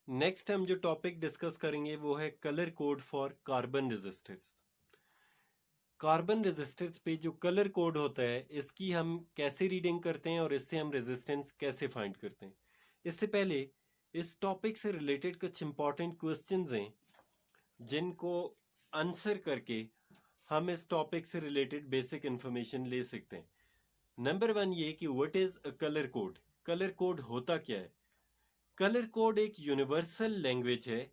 Next हम जो topic discuss करेंगे वो है colour code for carbon resistors. Carbon resistors पे जो कलर कोड होता है इसकी हम कैसे रीडिंग करते हैं और इससे हम रेजिस्टेंस कैसे फाइंड करते हैं। इससे पहले इस टॉपिक से रिलेटेड कुछ इंपॉर्टेंट क्वेश्चंस हैं जिनको आंसर करके हम इस टॉपिक से रिलेटेड बेसिक इन्फॉर्मेशन ले सकते हैं। नंबर 1 ये कि what is a colour code. Colour code होता क्या है? कलर कोड एक यूनिवर्सल लैंग्वेज है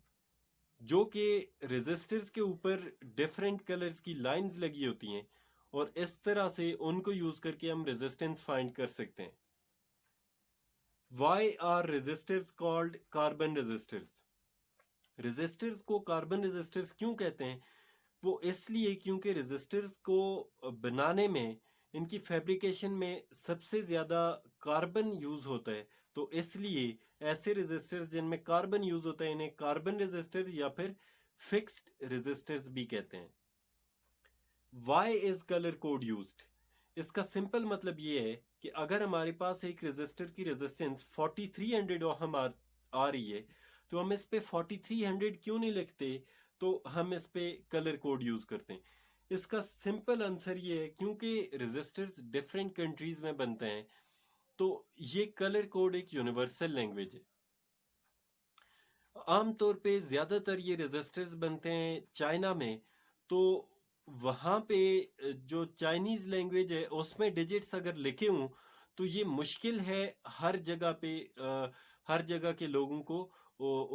जो कि रेजिस्टर्स के ऊपर डिफरेंट कलर्स की लाइंस लगी होती हैं और इस तरह से उनको यूज करके हम रेजिस्टेंस फाइंड कर सकते हैं। Why are resistors called carbon resistors? Resistors को कार्बन रेजिस्टर्स क्यों कहते हैं? वो इसलिए क्योंकि रेजिस्टर्स को बनाने में, इनकी फैब्रिकेशन में सबसे ज़्यादा कार्बन यूज़ होता है, तो इसलिए ऐसे रेजिस्टर्स जिनमें कार्बन यूज़ होता है इन्हें कार्बन रेजिस्टर्स या फिर फिक्स्ड रेजिस्टर्स भी कहते हैं। Why is colour code used? इसका सिंपल मतलब ये है कि अगर हमारे पास एक रेजिस्टर की रेजिस्टेंस 4300 ओहम आ रही है तो हम इस पे 4300 क्यों नहीं लिखते, तो हम इस पे कलर कोड यूज करते हैं। इसका सिंपल आंसर ये है क्योंकि रेजिस्टर्स डिफरेंट कंट्रीज में बनते हैं तो ये कलर कोड एक यूनिवर्सल लैंग्वेज है। आमतौर पे ज़्यादातर ये रेजिस्टर्स बनते हैं चाइना में, तो वहाँ पे जो चाइनीज़ लैंग्वेज है उसमें डिजिट्स अगर लिखे हों तो ये मुश्किल है हर जगह पे हर जगह के लोगों को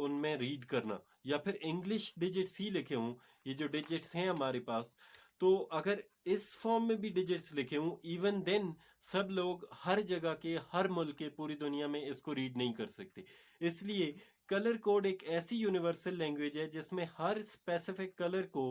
उनमें रीड करना, या फिर इंग्लिश डिजिट्स ही लिखे हों। ये जो डिजिट्स हैं हमारे पास, तो अगर इस फॉर्म में भी डिजिट्स लिखे हों इवन देन सब लोग हर जगह के, हर मुल्क के, पूरी दुनिया में इसको रीड नहीं कर सकते। इसलिए कलर कोड एक ऐसी यूनिवर्सल लैंग्वेज है जिसमें हर स्पेसिफिक कलर को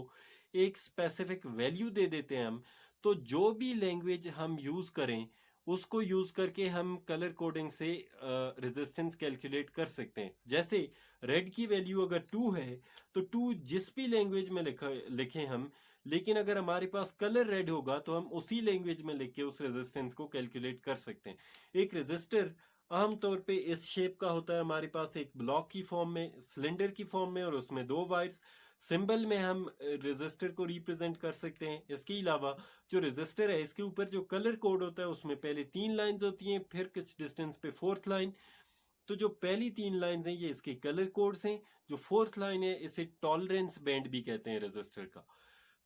एक स्पेसिफिक वैल्यू दे देते हैं हम। तो जो भी लैंग्वेज हम यूज़ करें उसको यूज़ करके हम कलर कोडिंग से रेजिस्टेंस कैलकुलेट कर सकते हैं। जैसे रेड की वैल्यू अगर 2 है तो 2 जिस भी लैंग्वेज में लिखें हम, लेकिन अगर हमारे पास कलर रेड होगा तो हम उसी लैंग्वेज में लिख के उस रेजिस्टेंस को कैलकुलेट कर सकते हैं। एक रेजिस्टर आमतौर पे इस शेप का होता है हमारे पास, एक ब्लॉक की फॉर्म में, सिलेंडर की फॉर्म में, और उसमें 2 वायर्स। सिंबल में हम रेजिस्टर को रिप्रेजेंट कर सकते हैं। इसके अलावा जो रेजिस्टर है इसके ऊपर जो कलर कोड होता है उसमें पहले 3 लाइंस होती हैं, फिर कुछ डिस्टेंस पे 4th लाइन। तो जो पहली 3 लाइंस हैं ये इसके कलर कोड्स हैं। जो 4th लाइन है इसे टॉलरेंस बैंड भी कहते हैं रेजिस्टर का।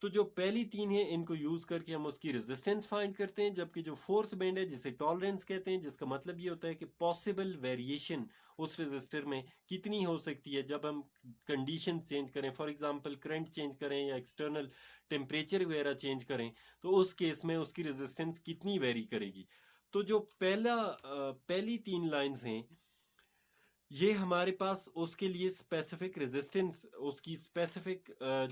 तो जो पहली 3 है इनको यूज करके हम उसकी रेजिस्टेंस फाइंड करते हैं, जबकि जो 4th बैंड है जिसे टॉलरेंस कहते हैं, जिसका मतलब ये होता है कि पॉसिबल वेरिएशन उस रेजिस्टर में कितनी हो सकती है जब हम कंडीशन चेंज करें, फॉर एग्जांपल करंट चेंज करें या एक्सटर्नल टेम्परेचर वगैरह चेंज करें, तो उस केस में उसकी रेजिस्टेंस कितनी वेरी करेगी। तो जो पहली 3 लाइंस हैं ये हमारे पास उसके लिए स्पेसिफिक रेजिस्टेंस, उसकी स्पेसिफिक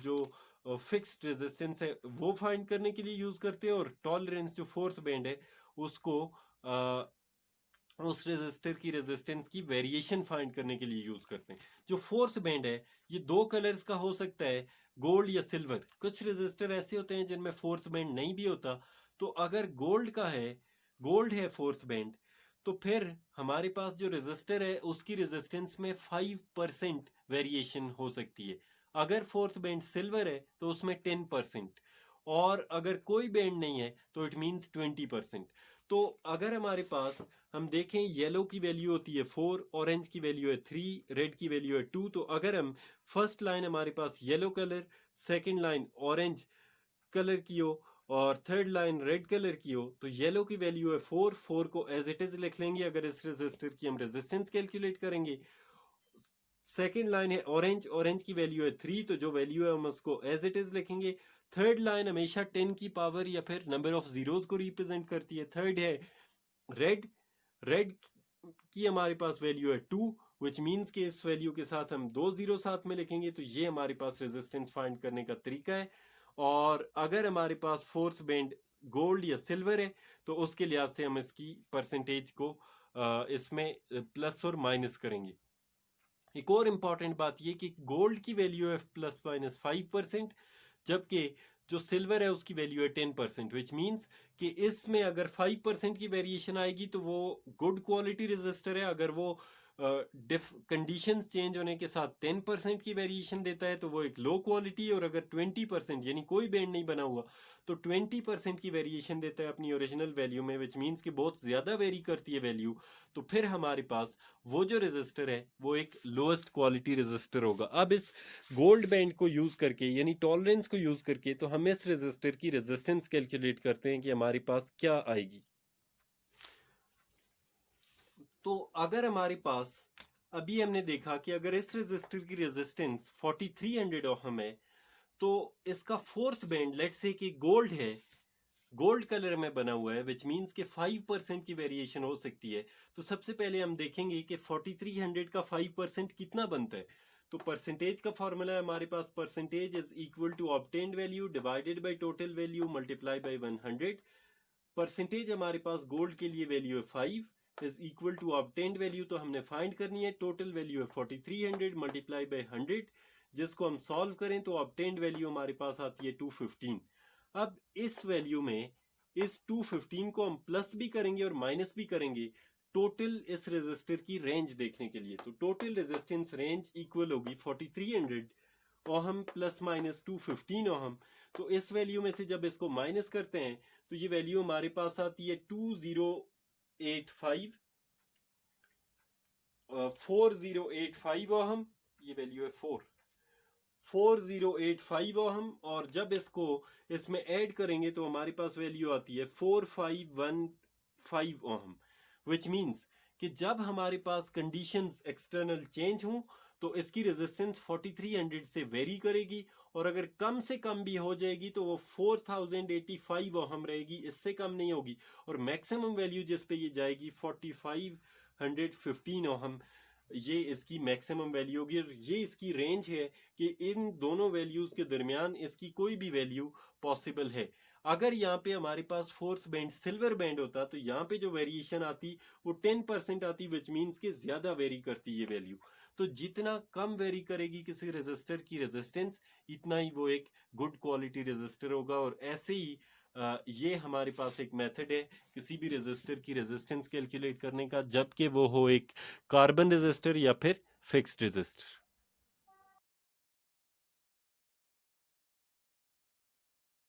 जो फिक्स्ड रेजिस्टेंस है वो फाइंड करने के लिए यूज करते हैं, और टॉलरेंस जो 4th बैंड है उसको उस रेजिस्टर की रेजिस्टेंस की वेरिएशन फाइंड करने के लिए यूज करते हैं। जो 4th बैंड है ये 2 कलर्स का हो सकता है, गोल्ड या सिल्वर। कुछ रेजिस्टर ऐसे होते हैं जिनमें 4th बैंड नहीं भी होता, तो अगर गोल्ड है 4th बैंड, तो फिर हमारे पास जो रेजिस्टर है उसकी रेजिस्टेंस में 5% वेरिएशन हो सकती है। अगर 4th बैंड सिल्वर है तो उसमें 10%, और अगर कोई बैंड नहीं है तो इट मीन्स 20%। तो अगर हमारे पास हम देखें येलो की वैल्यू होती है 4, ऑरेंज की वैल्यू है 3, रेड की वैल्यू है 2, तो अगर हम फर्स्ट लाइन हमारे पास yellow colour, second line orange colour की हो और थर्ड लाइन रेड कलर की हो, तो येलो की वैल्यू है 4, 4 को एज इट इज लिख लेंगे अगर इस रेजिस्टर की हम रेजिस्टेंस कैलकुलेट करेंगे। सेकेंड लाइन है ऑरेंज, ऑरेंज की वैल्यू है 3, तो जो वैल्यू है हम उसको एज इट इज लिखेंगे। थर्ड लाइन हमेशा 10 की पावर या फिर नंबर ऑफ जीरोस को रिप्रेजेंट करती है। थर्ड है रेड, रेड की हमारे पास वैल्यू है 2, विच मीन्स के इस वैल्यू के साथ हम 2 जीरो साथ में लिखेंगे, तो ये हमारे पास रेजिस्टेंस फाइंड करने का तरीका है। और अगर हमारे पास 4th बैंड गोल्ड या सिल्वर है तो उसके लिहाज से हम इसकी परसेंटेज को इसमें प्लस और माइनस करेंगे। एक और इम्पॉर्टेंट बात ये कि गोल्ड की वैल्यू है प्लस माइनस 5%, जबकि जो सिल्वर है उसकी वैल्यू है 10%, विच मीन्स कि इसमें अगर 5% की वेरिएशन आएगी तो वो गुड क्वालिटी रेजिस्टर है, अगर वो कंडीशंस चेंज होने के साथ 10% की वेरिएशन देता है तो वो एक लो क्वालिटी, और अगर 20% यानी कोई बैंड नहीं बना हुआ तो 20% की वेरिएशन देता है अपनी ओरिजिनल वैल्यू में, विच मीन्स कि बहुत ज़्यादा वेरी करती है वैल्यू, तो फिर हमारे पास वो जो रेजिस्टर है वो एक लोएस्ट क्वालिटी रेजिस्टर होगा। अब इस गोल्ड बैंड को यूज़ करके यानी टॉलरेंस को यूज़ करके तो हम इस रेजिस्टर की रेजिस्टेंस कैलकुलेट करते हैं कि हमारे पास क्या आएगी। तो अगर हमारे पास, अभी हमने देखा कि अगर इस रेजिस्टर की रेजिस्टेंस 4300 ओहम है तो इसका फोर्थ बैंड लेट्स से कि गोल्ड है, गोल्ड कलर में बना हुआ है, विच मीन्स कि 5% की वेरिएशन हो सकती है। तो सबसे पहले हम देखेंगे कि 4300 का 5% कितना बनता है। तो परसेंटेज का फॉर्मूला है हमारे पास, percentage is equal to obtained value divided by total value multiply by 100। Percentage हमारे पास गोल्ड के लिए वैल्यू है 5 is equal to obtained value, तो हमने फाइंड करनी है, टोटल वैल्यू है 4300 मल्टीप्लाई बाय 100, जिसको हम सॉल्व करें तो ऑब्टेन्ड वैल्यू हमारे पास आती है 215। अब इस वैल्यू में इस 215 को हम प्लस भी करेंगे और माइनस भी करेंगे टोटल इस रेजिस्टर की रेंज देखने के लिए। तो टोटल रेजिस्टेंस रेंज इक्वल होगी 4300 ओहम प्लस माइनस 215 ओहम। तो इस वैल्यू में से जब इसको माइनस करते हैं तो ये वैल्यू हमारे पास आती है 4085 ओहम, ये वैल्यू है 4085 ओहम, और जब इसको इसमें ऐड करेंगे तो हमारे पास वैल्यू आती है 4515 ओहम, विच मीन्स कि जब हमारे पास कंडीशंस एक्सटर्नल चेंज हों तो इसकी रेजिस्टेंस 4300 से वेरी करेगी, और अगर कम से कम भी हो जाएगी तो वो 4085 ओहम रहेगी, इससे कम नहीं होगी, और मैक्सिमम वैल्यू जिस पे ये जाएगी 4515 ओहम, ये इसकी मैक्सिमम वैल्यू होगी। और ये इसकी रेंज है कि इन दोनों वैल्यूज़ के दरमियान इसकी कोई भी वैल्यू पॉसिबल है। अगर यहाँ पे हमारे पास फोर्थ बैंड सिल्वर बैंड होता तो यहाँ पे जो वेरिएशन आती वो 10% आती, विच मीन्स कि ज़्यादा वेरी करती ये वैल्यू। तो जितना कम वेरी करेगी किसी रेजिस्टर की रेजिस्टेंस, इतना ही वो एक गुड क्वालिटी रेजिस्टर होगा। और ऐसे ही ये हमारे पास एक मेथड है किसी भी रेजिस्टर की रेजिस्टेंस कैलकुलेट करने का, जबकि वो हो एक कार्बन रेजिस्टर या फिर फिक्स्ड रेजिस्टर।